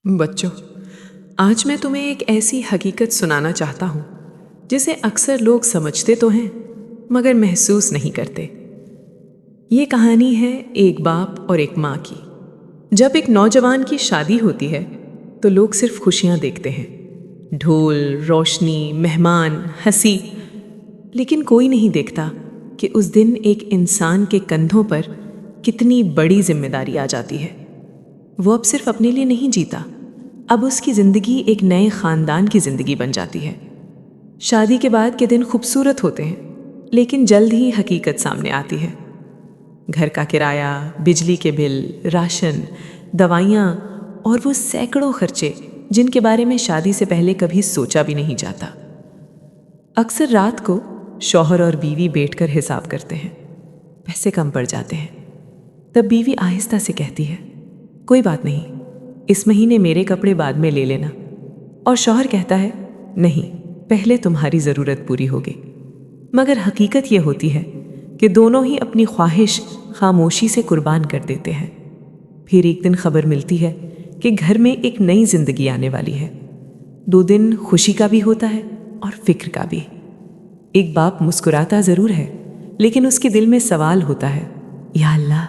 بچوں، آج میں تمہیں ایک ایسی حقیقت سنانا چاہتا ہوں جسے اکثر لوگ سمجھتے تو ہیں مگر محسوس نہیں کرتے۔ یہ کہانی ہے ایک باپ اور ایک ماں کی۔ جب ایک نوجوان کی شادی ہوتی ہے تو لوگ صرف خوشیاں دیکھتے ہیں، ڈھول، روشنی، مہمان، ہنسی، لیکن کوئی نہیں دیکھتا کہ اس دن ایک انسان کے کندھوں پر کتنی بڑی ذمہ داری آ جاتی ہے۔ وہ اب صرف اپنے لیے نہیں جیتا، اب اس کی زندگی ایک نئے خاندان کی زندگی بن جاتی ہے۔ شادی کے بعد کے دن خوبصورت ہوتے ہیں، لیکن جلد ہی حقیقت سامنے آتی ہے۔ گھر کا کرایہ، بجلی کے بل، راشن، دوائیاں اور وہ سینکڑوں خرچے جن کے بارے میں شادی سے پہلے کبھی سوچا بھی نہیں جاتا۔ اکثر رات کو شوہر اور بیوی بیٹھ کر حساب کرتے ہیں، پیسے کم پڑ جاتے ہیں۔ تب بیوی آہستہ سے کہتی ہے، کوئی بات نہیں، اس مہینے میرے کپڑے بعد میں لے لینا۔ اور شوہر کہتا ہے، نہیں، پہلے تمہاری ضرورت پوری ہوگی۔ مگر حقیقت یہ ہوتی ہے کہ دونوں ہی اپنی خواہش خاموشی سے قربان کر دیتے ہیں۔ پھر ایک دن خبر ملتی ہے کہ گھر میں ایک نئی زندگی آنے والی ہے۔ 2 دن خوشی کا بھی ہوتا ہے اور فکر کا بھی۔ ایک باپ مسکراتا ضرور ہے، لیکن اس کے دل میں سوال ہوتا ہے، یا اللہ،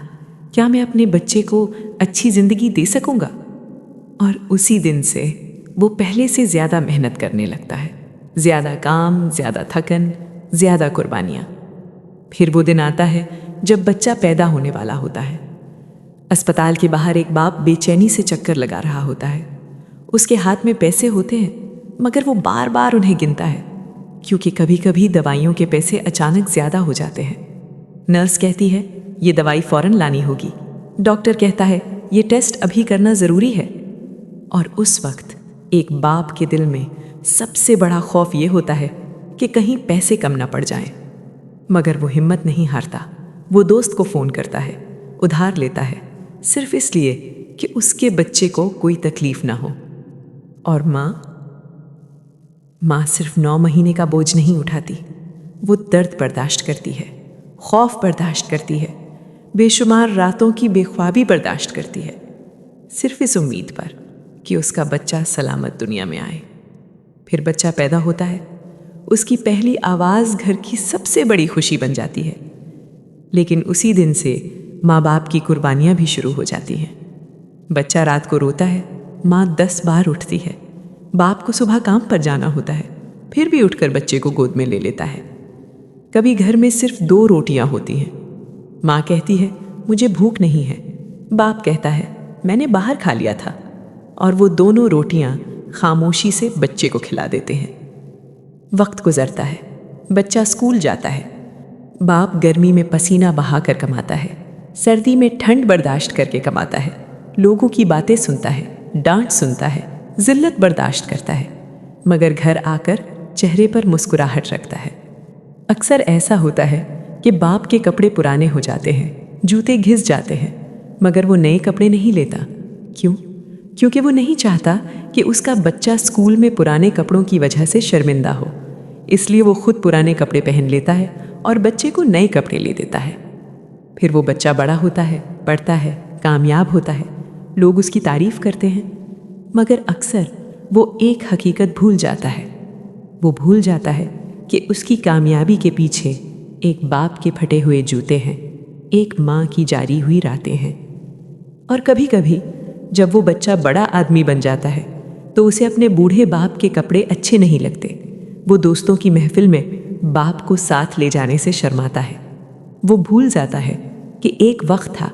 کیا میں اپنے بچے کو اچھی زندگی دے سکوں گا؟ اور اسی دن سے وہ پہلے سے زیادہ محنت کرنے لگتا ہے، زیادہ کام، زیادہ تھکن، زیادہ قربانیاں۔ پھر وہ دن آتا ہے جب بچہ پیدا ہونے والا ہوتا ہے۔ اسپتال کے باہر ایک باپ بے چینی سے چکر لگا رہا ہوتا ہے۔ اس کے ہاتھ میں پیسے ہوتے ہیں، مگر وہ بار بار انہیں گنتا ہے، کیونکہ کبھی کبھی دوائیوں کے پیسے اچانک زیادہ ہو جاتے ہیں۔ نرس کہتی ہے، یہ دوائی فوراً لانی ہوگی۔ ڈاکٹر کہتا ہے، یہ ٹیسٹ ابھی کرنا ضروری ہے۔ اور اس وقت ایک باپ کے دل میں سب سے بڑا خوف یہ ہوتا ہے کہ کہیں پیسے کم نہ پڑ جائیں۔ مگر وہ ہمت نہیں ہارتا۔ وہ دوست کو فون کرتا ہے، ادھار لیتا ہے، صرف اس لیے کہ اس کے بچے کو کوئی تکلیف نہ ہو۔ اور ماں صرف 9 مہینے کا بوجھ نہیں اٹھاتی، وہ درد برداشت کرتی ہے، خوف برداشت کرتی ہے، بے شمار راتوں کی بے خوابی برداشت کرتی ہے، صرف اس امید پر کہ اس کا بچہ سلامت دنیا میں آئے۔ پھر بچہ پیدا ہوتا ہے، اس کی پہلی آواز گھر کی سب سے بڑی خوشی بن جاتی ہے۔ لیکن اسی دن سے ماں باپ کی قربانیاں بھی شروع ہو جاتی ہیں۔ بچہ رات کو روتا ہے، ماں 10 بار اٹھتی ہے۔ باپ کو صبح کام پر جانا ہوتا ہے، پھر بھی اٹھ کر بچے کو گود میں لے لیتا ہے۔ کبھی گھر میں صرف 2 روٹیاں ہوتی ہیں۔ ماں کہتی ہے، مجھے بھوک نہیں ہے۔ باپ کہتا ہے، میں نے باہر کھا لیا تھا۔ اور وہ دونوں روٹیاں خاموشی سے بچے کو کھلا دیتے ہیں۔ وقت گزرتا ہے، بچہ اسکول جاتا ہے۔ باپ گرمی میں پسینہ بہا کر کماتا ہے، سردی میں ٹھنڈ برداشت کر کے کماتا ہے، لوگوں کی باتیں سنتا ہے، ڈانٹ سنتا ہے، ذلت برداشت کرتا ہے، مگر گھر آ کر چہرے پر مسکراہٹ رکھتا ہے۔ اکثر ایسا ہوتا ہے کہ باپ کے کپڑے پرانے ہو جاتے ہیں، جوتے گھس جاتے ہیں، مگر وہ نئے کپڑے نہیں لیتا۔ کیوں؟ کیونکہ وہ نہیں چاہتا کہ اس کا بچہ اسکول میں پرانے کپڑوں کی وجہ سے شرمندہ ہو۔ اس لیے وہ خود پرانے کپڑے پہن لیتا ہے اور بچے کو نئے کپڑے لے دیتا ہے۔ پھر وہ بچہ بڑا ہوتا ہے، پڑھتا ہے، کامیاب ہوتا ہے، لوگ اس کی تعریف کرتے ہیں، مگر اکثر وہ ایک حقیقت بھول جاتا ہے۔ وہ بھول جاتا ہے کہ اس کی کامیابی کے پیچھے ایک باپ کے پھٹے ہوئے جوتے ہیں، ایک ماں کی جاری ہوئی راتیں ہیں۔ اور کبھی کبھی جب وہ بچہ بڑا آدمی بن جاتا ہے تو اسے اپنے بوڑھے باپ کے کپڑے اچھے نہیں لگتے۔ وہ دوستوں کی محفل میں باپ کو ساتھ لے جانے سے شرماتا ہے۔ وہ بھول جاتا ہے کہ ایک وقت تھا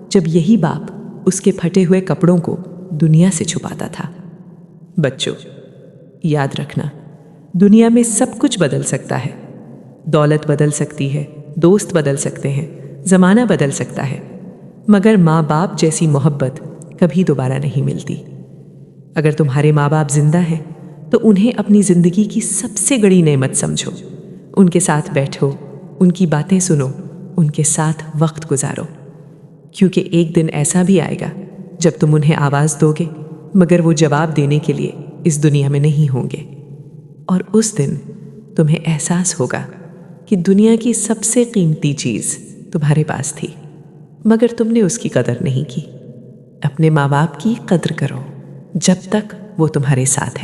جب یہی باپ اس کے پھٹے ہوئے کپڑوں کو دنیا سے چھپاتا تھا۔ بچوں، یاد رکھنا، دنیا میں سب کچھ بدل سکتا ہے۔ دولت بدل سکتی ہے، دوست بدل سکتے ہیں، زمانہ بدل سکتا ہے، مگر ماں باپ جیسی محبت کبھی دوبارہ نہیں ملتی۔ اگر تمہارے ماں باپ زندہ ہیں تو انہیں اپنی زندگی کی سب سے بڑی نعمت سمجھو۔ ان کے ساتھ بیٹھو، ان کی باتیں سنو، ان کے ساتھ وقت گزارو، کیونکہ ایک دن ایسا بھی آئے گا جب تم انہیں آواز دو گے مگر وہ جواب دینے کے لیے اس دنیا میں نہیں ہوں گے۔ اور اس دن تمہیں احساس ہوگا کہ دنیا کی سب سے قیمتی چیز تمہارے پاس تھی، مگر تم نے اس کی قدر نہیں کی۔ اپنے ماں باپ کی قدر کرو۔ جب تک وہ تمہارے ساتھ ہے.